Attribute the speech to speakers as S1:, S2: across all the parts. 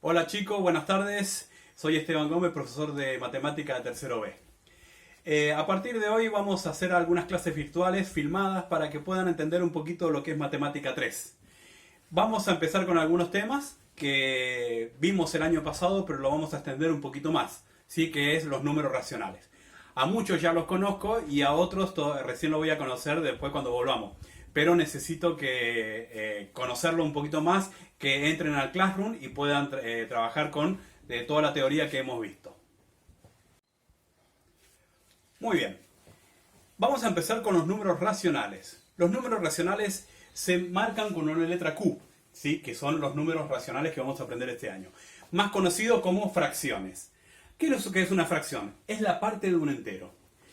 S1: Hola chicos, buenas tardes. Soy Esteban Gómez, profesor de matemática de tercero B. A partir de hoy vamos a hacer algunas clases virtuales filmadas para que puedan entender un poquito lo que es matemática 3. Vamos a empezar con algunos temas que vimos el año pasado, pero lo vamos a extender un poquito más, ¿sí? Que es los números racionales. A muchos ya los conozco y a otros recién lo voy a conocer después cuando volvamos. Pero necesito que conocerlo un poquito más, que entren al Classroom y puedan trabajar con toda la teoría que hemos visto. Muy bien, vamos a empezar con los números racionales. Los números racionales se marcan con una letra Q, ¿sí? Que son los números racionales que vamos a aprender este año. Más conocido como fracciones. ¿Qué es una fracción? Es la parte de un entero.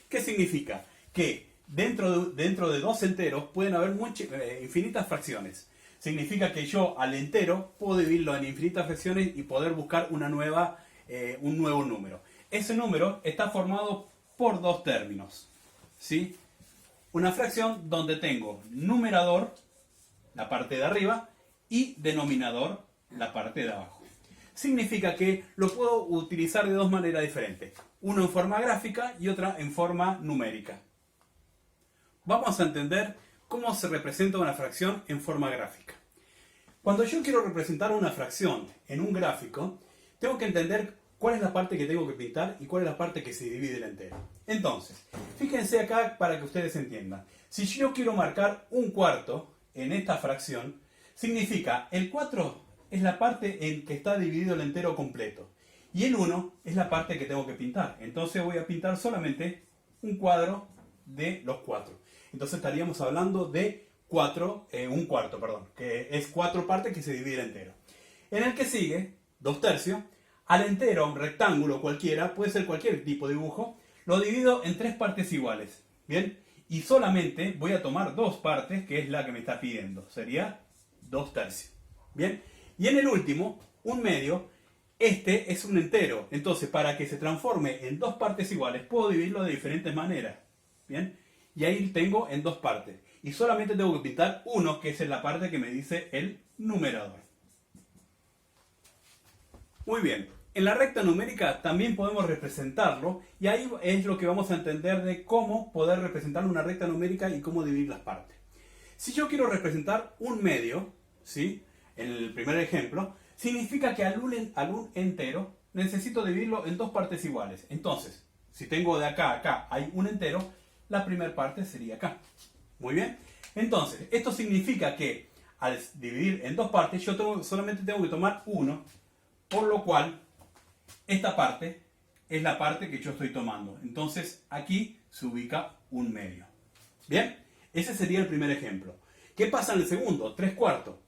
S1: ¿Qué significa? Que dentro de dos enteros pueden haber infinitas fracciones. Significa que yo al entero puedo dividirlo en infinitas fracciones y poder buscar un nuevo número. Ese número está formado por dos términos, ¿sí? Una fracción donde tengo numerador, la parte de arriba, y denominador, la parte de abajo. Significa que lo puedo utilizar de dos maneras diferentes. Uno en forma gráfica y otra en forma numérica. Vamos a entender cómo se representa una fracción en forma gráfica. Cuando yo quiero representar una fracción en un gráfico, tengo que entender cuál es la parte que tengo que pintar y cuál es la parte que se divide el entero. Entonces, fíjense acá para que ustedes entiendan. Si yo quiero marcar un cuarto en esta fracción, significa el 4 es la parte en que está dividido el entero completo. Y el 1 es la parte que tengo que pintar. Entonces voy a pintar solamente un cuadro de los 4. Entonces estaríamos hablando de un cuarto, que es 4 partes que se divide el entero. En el que sigue, 2/3, al entero, un rectángulo cualquiera, puede ser cualquier tipo de dibujo, lo divido en 3 partes iguales. ¿Bien? Y solamente voy a tomar 2 partes, que es la que me está pidiendo. Sería 2/3. ¿Bien? Y en el último, un medio, este es un entero. Entonces, para que se transforme en 2 partes iguales, puedo dividirlo de diferentes maneras. ¿Bien? Y ahí tengo en 2 partes. Y solamente tengo que pintar uno, que es la parte que me dice el numerador. Muy bien. En la recta numérica también podemos representarlo. Y ahí es lo que vamos a entender de cómo poder representar una recta numérica y cómo dividir las partes. Si yo quiero representar un medio, ¿sí? En el primer ejemplo, significa que al un entero necesito dividirlo en 2 partes iguales. Entonces, si tengo de acá a acá hay un entero, la primera parte sería acá. Muy bien. Entonces, esto significa que al dividir en 2 partes, yo solamente tengo que tomar uno, por lo cual esta parte es la parte que yo estoy tomando. Entonces, aquí se ubica un medio. Bien, ese sería el primer ejemplo. ¿Qué pasa en el segundo? 3/4.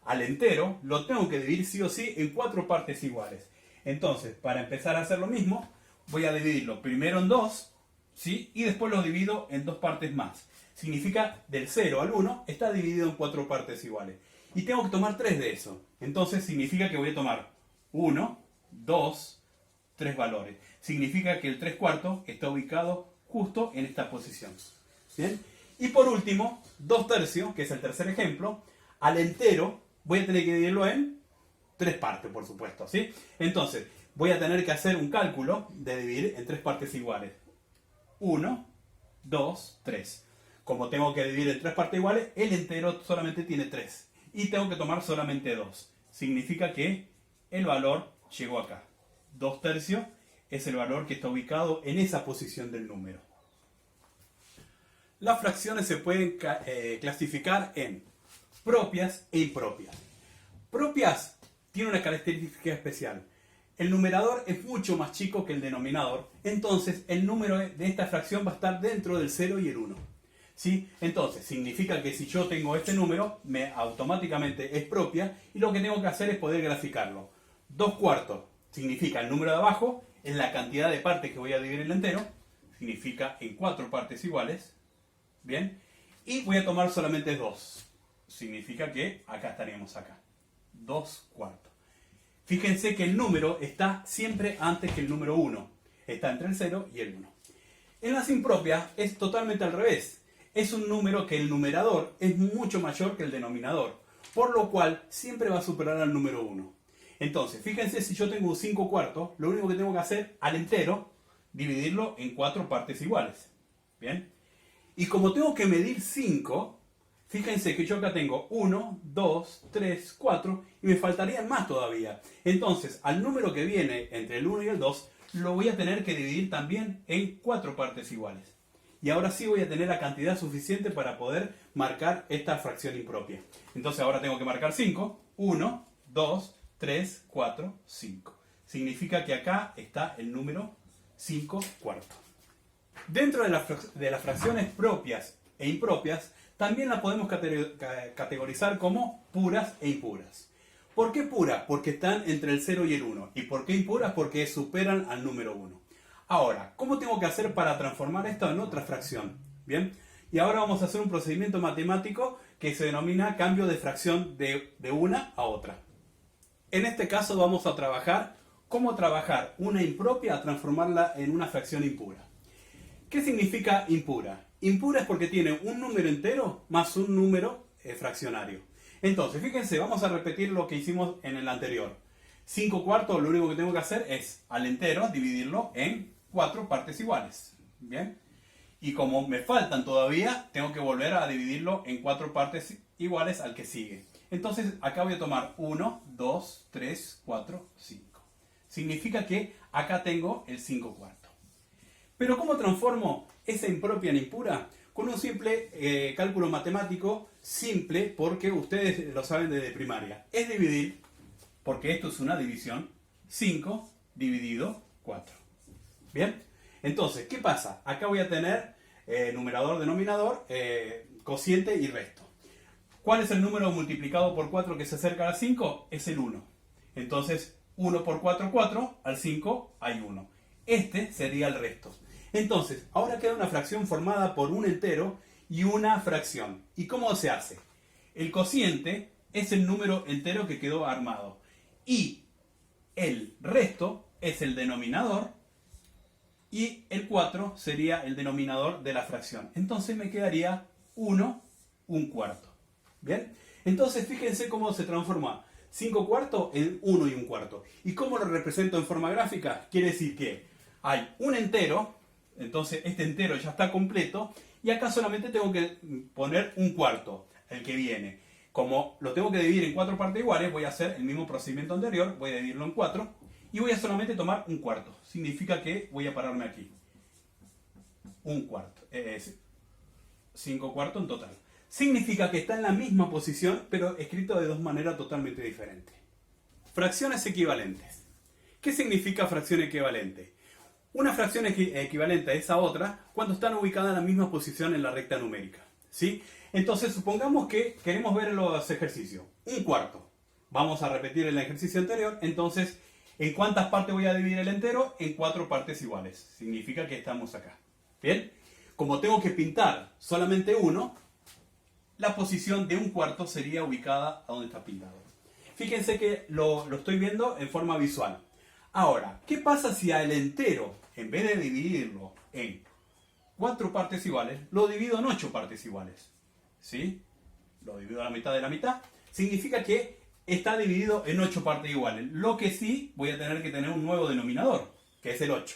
S1: Al entero lo tengo que dividir sí o sí en 4 partes iguales. Entonces, para empezar a hacer lo mismo, voy a dividirlo primero en 2, ¿sí? Y después lo divido en 2 partes más. Significa del 0 al 1 está dividido en 4 partes iguales. Y tengo que tomar 3 de eso. Entonces significa que voy a tomar 1, 2, 3 valores. Significa que el 3/4 está ubicado justo en esta posición. ¿Bien? Y por último, 2/3, que es el tercer ejemplo, al entero voy a tener que dividirlo en 3 partes, por supuesto, ¿sí? Entonces, voy a tener que hacer un cálculo de dividir en 3 partes iguales. 1, 2, 3. Como tengo que dividir en 3 partes iguales, el entero solamente tiene 3. Y tengo que tomar solamente 2. Significa que el valor llegó acá. 2/3 es el valor que está ubicado en esa posición del número. Las fracciones se pueden clasificar en propias e impropias. Propias tiene una característica especial. El numerador es mucho más chico que el denominador, entonces el número de esta fracción va a estar dentro del 0 y el 1. ¿Sí? Entonces, significa que si yo tengo este número, automáticamente es propia y lo que tengo que hacer es poder graficarlo. 2/4 significa el número de abajo, en la cantidad de partes que voy a dividir el entero, significa en 4 partes iguales. ¿Bien? Y voy a tomar solamente 2. Significa que acá estaríamos acá. 2/4. Fíjense que el número está siempre antes que el número 1. Está entre el 0 y el 1. En las impropias es totalmente al revés. Es un número que el numerador es mucho mayor que el denominador, por lo cual siempre va a superar al número 1. Entonces, fíjense, si yo tengo un 5 cuartos, lo único que tengo que hacer al entero, dividirlo en 4 partes iguales. ¿Bien? Y como tengo que medir 5, fíjense que yo acá tengo 1, 2, 3, 4 y me faltarían más todavía. Entonces, al número que viene entre el 1 y el 2, lo voy a tener que dividir también en 4 partes iguales. Y ahora sí voy a tener la cantidad suficiente para poder marcar esta fracción impropia. Entonces ahora tengo que marcar 5. 1, 2, 3, 4, 5. Significa que acá está el número 5 cuartos. Dentro de las fracciones propias e impropias, también las podemos categorizar como puras e impuras. ¿Por qué puras? Porque están entre el 0 y el 1. ¿Y por qué impuras? Porque superan al número 1. Ahora, ¿cómo tengo que hacer para transformar esto en otra fracción? Bien, y ahora vamos a hacer un procedimiento matemático que se denomina cambio de fracción de una a otra. En este caso vamos a trabajar cómo trabajar una impropia a transformarla en una fracción impura. ¿Qué significa impura? Impura es porque tiene un número entero más un número fraccionario. Entonces, fíjense, vamos a repetir lo que hicimos en el anterior. 5 cuartos, lo único que tengo que hacer es al entero dividirlo en 4 partes iguales. ¿Bien? Y como me faltan todavía, tengo que volver a dividirlo en 4 partes iguales al que sigue. Entonces, acá voy a tomar 1, 2, 3, 4, 5. Significa que acá tengo el 5 cuartos. Pero ¿cómo transformo esa impropia en impura? Con un simple cálculo matemático, simple porque ustedes lo saben desde primaria. Es dividir, porque esto es una división, 5 dividido 4. ¿Bien? Entonces, ¿qué pasa? Acá voy a tener numerador, denominador, cociente y resto. ¿Cuál es el número multiplicado por 4 que se acerca al 5? Es el 1. Entonces, 1 por 4, 4. Al 5 hay 1. Este sería el resto. Entonces, ahora queda una fracción formada por un entero y una fracción. ¿Y cómo se hace? El cociente es el número entero que quedó armado. Y el resto es el denominador. Y el 4 sería el denominador de la fracción. Entonces me quedaría 1, un cuarto. ¿Bien? Entonces fíjense cómo se transforma 5 cuartos en 1 y un cuarto. ¿Y cómo lo represento en forma gráfica? Quiere decir que hay un entero, entonces este entero ya está completo, y acá solamente tengo que poner un cuarto, el que viene. Como lo tengo que dividir en 4 partes iguales, voy a hacer el mismo procedimiento anterior, voy a dividirlo en 4. Y voy a solamente tomar un cuarto. Significa que voy a pararme aquí. Un cuarto. 5 cuartos en total. Significa que está en la misma posición, pero escrito de dos maneras totalmente diferentes. Fracciones equivalentes. ¿Qué significa fracción equivalente? Una fracción equivalente a esa otra cuando están ubicadas en la misma posición en la recta numérica. ¿Sí? Entonces, supongamos que queremos ver los ejercicios. Un cuarto. Vamos a repetir el ejercicio anterior. Entonces, ¿en cuántas partes voy a dividir el entero? En 4 partes iguales. Significa que estamos acá. ¿Bien? Como tengo que pintar solamente uno, la posición de un cuarto sería ubicada a donde está pintado. Fíjense que lo estoy viendo en forma visual. Ahora, ¿qué pasa si al entero, en vez de dividirlo en 4 partes iguales, lo divido en 8 partes iguales? ¿Sí? Lo divido a la mitad de la mitad. Significa que está dividido en 8 partes iguales. Lo que sí, voy a tener que tener un nuevo denominador, que es el 8.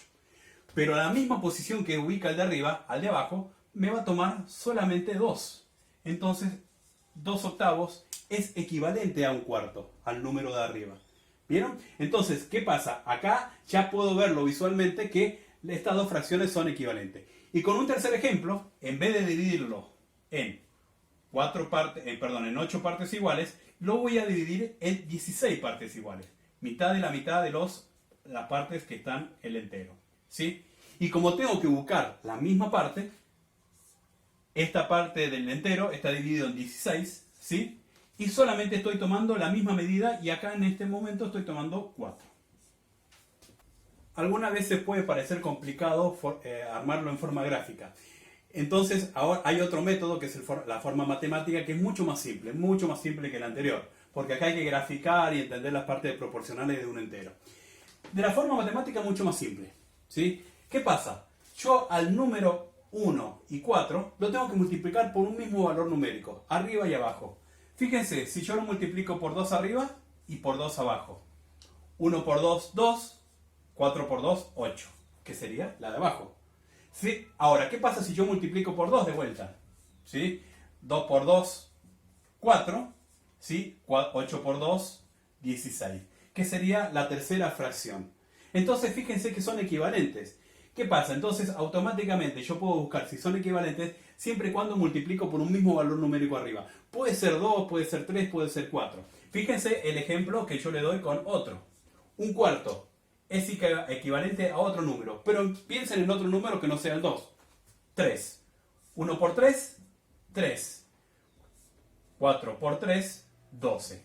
S1: Pero a la misma posición que ubica el de arriba, al de abajo, me va a tomar solamente 2. Entonces, 2 octavos es equivalente a un cuarto, al número de arriba. ¿Vieron? Entonces, ¿qué pasa? Acá ya puedo verlo visualmente que estas dos fracciones son equivalentes. Y con un tercer ejemplo, en vez de dividirlo en 8 partes iguales, lo voy a dividir en 16 partes iguales. Mitad de la mitad de las partes que están el entero. ¿Sí? Y como tengo que buscar la misma parte, esta parte del entero está dividido en 16, ¿sí? Y solamente estoy tomando la misma medida y acá en este momento estoy tomando 4. Algunas veces puede parecer complicado armarlo en forma gráfica. Entonces, ahora hay otro método que es la forma matemática, que es mucho más simple que el anterior, porque acá hay que graficar y entender las partes proporcionales de un entero. De la forma matemática mucho más simple, ¿sí? ¿Qué pasa? Yo al número 1 y 4 lo tengo que multiplicar por un mismo valor numérico, arriba y abajo. Fíjense, si yo lo multiplico por 2 arriba y por 2 abajo, 1 por 2, 2. 4 por 2, 8. Que sería la de abajo. ¿Sí? Ahora, ¿qué pasa si yo multiplico por 2 de vuelta? ¿Sí? 2 por 2, 4. ¿Sí? 8 por 2, 16. Que sería la tercera fracción. Entonces, fíjense que son equivalentes. ¿Qué pasa? Entonces, automáticamente yo puedo buscar si son equivalentes siempre y cuando multiplico por un mismo valor numérico arriba. Puede ser 2, puede ser 3, puede ser 4. Fíjense el ejemplo que yo le doy con otro. Un cuarto es equivalente a otro número, pero piensen en otro número que no sea el 2. 3. 1 por 3, 3. 4 por 3, 12.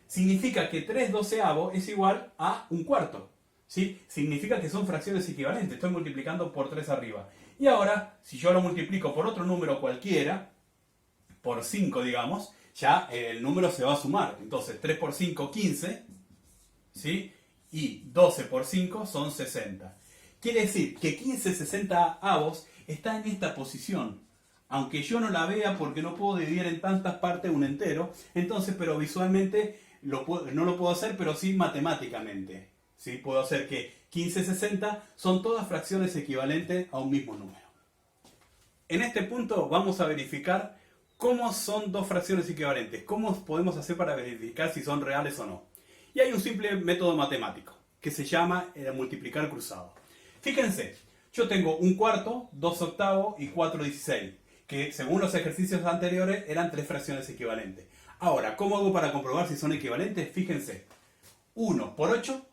S1: Significa que 3 doceavos es igual a un cuarto. ¿Sí? Significa que son fracciones equivalentes. Estoy multiplicando por 3 arriba. Y ahora, si yo lo multiplico por otro número cualquiera, por 5 digamos, ya el número se va a sumar. Entonces 3 por 5, 15. ¿Sí? Y 12 por 5 son 60. Quiere decir que 15 60avos está en esta posición. Aunque yo no la vea porque no puedo dividir en tantas partes un entero. Entonces, pero visualmente no lo puedo hacer, pero sí matemáticamente. ¿Sí? Puedo hacer que 15 60 son todas fracciones equivalentes a un mismo número. En este punto vamos a verificar cómo son dos fracciones equivalentes. Cómo podemos hacer para verificar si son reales o no. Y hay un simple método matemático que se llama multiplicar cruzado. Fíjense, yo tengo un cuarto, 2 octavos y 4 16, que según los ejercicios anteriores eran tres fracciones equivalentes. Ahora, ¿cómo hago para comprobar si son equivalentes? Fíjense, 1 por 8,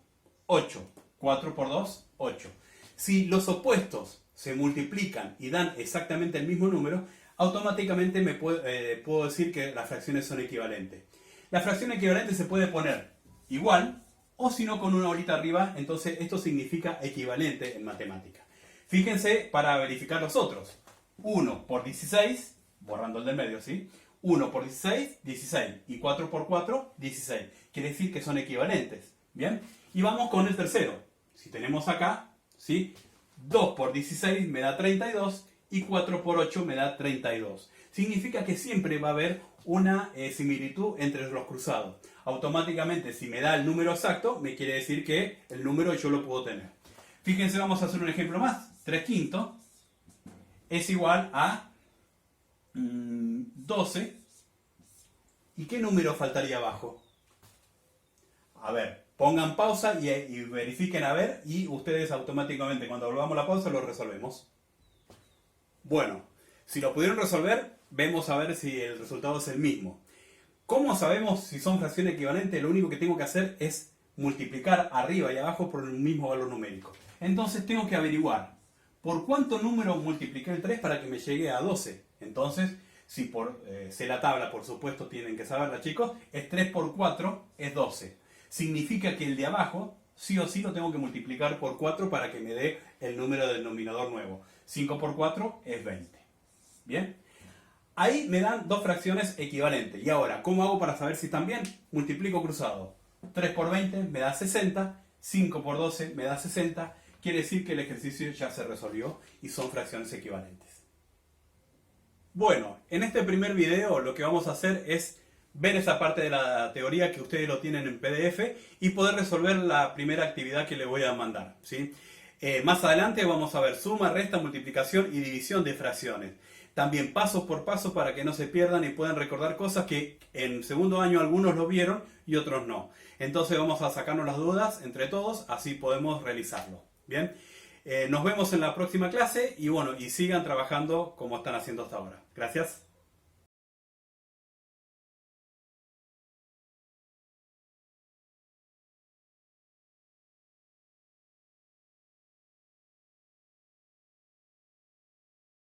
S1: 8. 4 por 2, 8. Si los opuestos se multiplican y dan exactamente el mismo número, automáticamente puedo decir que las fracciones son equivalentes. La fracción equivalente se puede poner igual, o si no con una bolita arriba, entonces esto significa equivalente en matemática. Fíjense para verificar los otros. 1 por 16, borrando el del medio, ¿sí? 1 por 16, 16. Y 4 por 4, 16. Quiere decir que son equivalentes. ¿Bien? Y vamos con el tercero. Si tenemos acá, ¿sí? 2 por 16 me da 32 y 4 por 8 me da 32. Significa que siempre va a haber una similitud entre los cruzados. Automáticamente, si me da el número exacto, me quiere decir que el número yo lo puedo tener. Fíjense, vamos a hacer un ejemplo más. 3 quintos es igual a 12. ¿Y qué número faltaría abajo? A ver, pongan pausa y verifiquen a ver, y ustedes automáticamente cuando volvamos la pausa lo resolvemos. Bueno, si lo pudieron resolver, vemos a ver si el resultado es el mismo. ¿Cómo sabemos si son fracciones equivalentes? Lo único que tengo que hacer es multiplicar arriba y abajo por el mismo valor numérico. Entonces tengo que averiguar por cuánto número multipliqué el 3 para que me llegue a 12. Entonces, si sé la tabla, por supuesto tienen que saberla, chicos, es 3 por 4 es 12. Significa que el de abajo, sí o sí, lo tengo que multiplicar por 4 para que me dé el número del denominador nuevo. 5 por 4 es 20. ¿Bien? Ahí me dan dos fracciones equivalentes. Y ahora, ¿cómo hago para saber si están bien? Multiplico cruzado. 3 por 20 me da 60. 5 por 12 me da 60. Quiere decir que el ejercicio ya se resolvió y son fracciones equivalentes. Bueno, en este primer video lo que vamos a hacer es ver esa parte de la teoría que ustedes lo tienen en PDF y poder resolver la primera actividad que les voy a mandar, ¿sí? Más adelante vamos a ver suma, resta, multiplicación y división de fracciones. También paso por paso para que no se pierdan y puedan recordar cosas que en segundo año algunos lo vieron y otros no. Entonces vamos a sacarnos las dudas entre todos, así podemos realizarlo. Bien, nos vemos en la próxima clase y bueno, y sigan trabajando como están haciendo hasta ahora. Gracias.